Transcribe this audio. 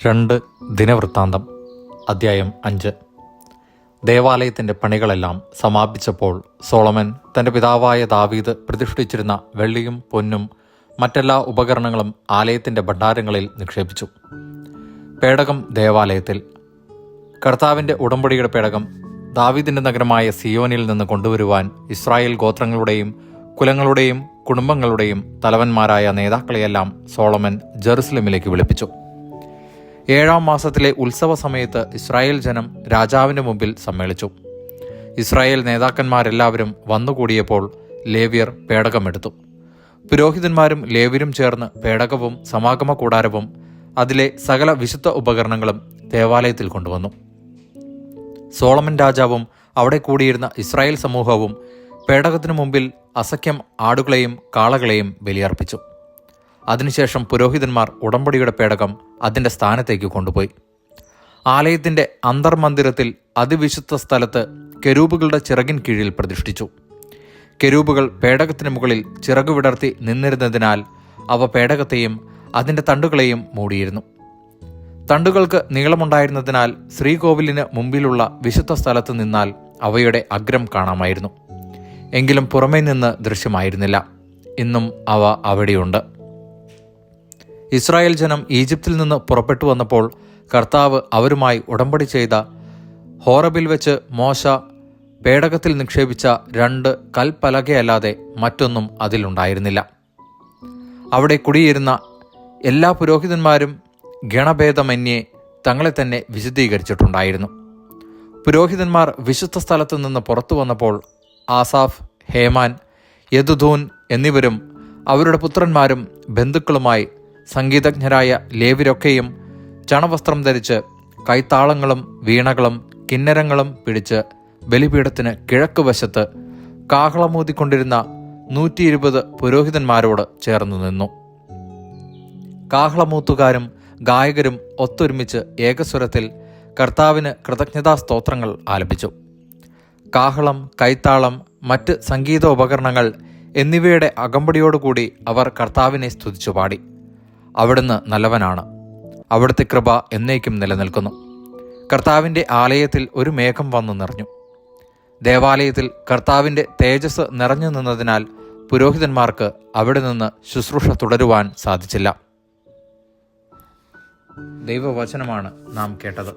2 ദിനവൃത്താന്തം അദ്ധ്യായം 5. ദേവാലയത്തിൻ്റെ പണികളെല്ലാം സമാപിച്ചപ്പോൾ സോളമൻ തൻ്റെ പിതാവായ ദാവീദ് പ്രതിഷ്ഠിച്ചിരുന്ന വെള്ളിയും പൊന്നും മറ്റെല്ലാ ഉപകരണങ്ങളും ആലയത്തിൻ്റെ ഭണ്ഡാരങ്ങളിൽ നിക്ഷേപിച്ചു. പേടകം ദേവാലയത്തിൽ. കർത്താവിൻ്റെ ഉടമ്പടിയുടെ പേടകം ദാവീദിൻ്റെ നഗരമായ സിയോനിൽ നിന്ന് കൊണ്ടുവരുവാൻ ഇസ്രായേൽ ഗോത്രങ്ങളുടെയും കുലങ്ങളുടെയും കുടുംബങ്ങളുടെയും തലവന്മാരായ നേതാക്കളെയെല്ലാം സോളമൻ ജെറുസലേമിലേക്ക് വിളിപ്പിച്ചു. 7-ാം മാസത്തിലെ ഉത്സവ സമയത്ത് ഇസ്രായേൽ ജനം രാജാവിൻ്റെ മുമ്പിൽ സമ്മേളിച്ചു. ഇസ്രായേൽ നേതാക്കന്മാരെല്ലാവരും വന്നുകൂടിയപ്പോൾ ലേവ്യർ പേടകമെടുത്തു. പുരോഹിതന്മാരും ലേവ്യരും ചേർന്ന് പേടകവും സമാഗമ കൂടാരവും അതിലെ സകല വിശുദ്ധ ഉപകരണങ്ങളും ദേവാലയത്തിൽ കൊണ്ടുവന്നു. സോളമൻ രാജാവും അവിടെ കൂടിയിരുന്ന ഇസ്രായേൽ സമൂഹവും പേടകത്തിനു മുമ്പിൽ അസഖ്യം ആടുകളെയും കാളകളെയും ബലിയർപ്പിച്ചു. അതിനുശേഷം പുരോഹിതന്മാർ ഉടമ്പടിയുടെ പേടകം അതിൻ്റെ സ്ഥാനത്തേക്ക് കൊണ്ടുപോയി. ആലയത്തിൻ്റെ അന്തർമന്ദിരത്തിൽ അതിവിശുദ്ധ സ്ഥലത്ത് കെരൂബുകളുടെ ചിറകിൻ കീഴിൽ പ്രതിഷ്ഠിച്ചു. കെരൂബുകൾ പേടകത്തിന് മുകളിൽ ചിറകുവിടർത്തി നിന്നിരുന്നതിനാൽ അവ പേടകത്തെയും അതിൻ്റെ തണ്ടുകളെയും മൂടിയിരുന്നു. തണ്ടുകൾക്ക് നീളമുണ്ടായിരുന്നതിനാൽ ശ്രീകോവിലിന് മുമ്പിലുള്ള വിശുദ്ധ സ്ഥലത്ത് നിന്നാൽ അവയുടെ അഗ്രം കാണാമായിരുന്നു. എങ്കിലും പുറമേ നിന്ന് ദൃശ്യമായിരുന്നില്ല. ഇന്നും അവ അവിടെയുണ്ട്. ഇസ്രായേൽ ജനം ഈജിപ്തിൽ നിന്ന് പുറപ്പെട്ടു വന്നപ്പോൾ കർത്താവ് അവരുമായി ഉടമ്പടി ചെയ്ത ഹോറബിൽ വെച്ച് മോശ പേടകത്തിൽ നിക്ഷേപിച്ച 2 കൽപ്പലകയല്ലാതെ മറ്റൊന്നും അതിലുണ്ടായിരുന്നില്ല. അവിടെ കുടിയിരുന്ന എല്ലാ പുരോഹിതന്മാരും ഗണഭേദമന്യേ തങ്ങളെ തന്നെ വിശദീകരിച്ചിട്ടുണ്ടായിരുന്നു. പുരോഹിതന്മാർ വിശുദ്ധ സ്ഥലത്തു നിന്ന് പുറത്തു വന്നപ്പോൾ ആസാഫ്, ഹേമാൻ, യദുഥൂൻ എന്നിവരും അവരുടെ പുത്രന്മാരും ബന്ധുക്കളുമായി സംഗീതജ്ഞരായ ലേവ്യരൊക്കെയും ചണവസ്ത്രം ധരിച്ച് കൈത്താളങ്ങളും വീണകളും കിന്നരങ്ങളും പിടിച്ച് ബലിപീഠത്തിന് കിഴക്കുവശത്ത് കാഹളമൂതിക്കൊണ്ടിരുന്ന 120 പുരോഹിതന്മാരോട് ചേർന്നു നിന്നു. കാഹളമൂത്തുകാരും ഗായകരും ഒത്തൊരുമിച്ച് ഏകസ്വരത്തിൽ കർത്താവിന് കൃതജ്ഞതാസ്തോത്രങ്ങൾ ആലപിച്ചു. കാഹളം, കൈത്താളം, മറ്റ് സംഗീതോപകരണങ്ങൾ എന്നിവയുടെ അകമ്പടിയോടുകൂടി അവർ കർത്താവിനെ സ്തുതിച്ചു പാടി. അവിടുന്ന് നല്ലവനാണ്, അവിടുത്തെ കൃപ എന്നേക്കും നിലനിൽക്കുന്നു. കർത്താവിൻ്റെ ആലയത്തിൽ ഒരു മേഘം വന്നു നിറഞ്ഞു. ദേവാലയത്തിൽ കർത്താവിൻ്റെ തേജസ് നിറഞ്ഞു നിന്നതിനാൽ പുരോഹിതന്മാർക്ക് അവിടെ നിന്ന് ശുശ്രൂഷ തുടരുവാൻ സാധിച്ചില്ല. ദൈവവചനമാണ് നാം കേട്ടത്.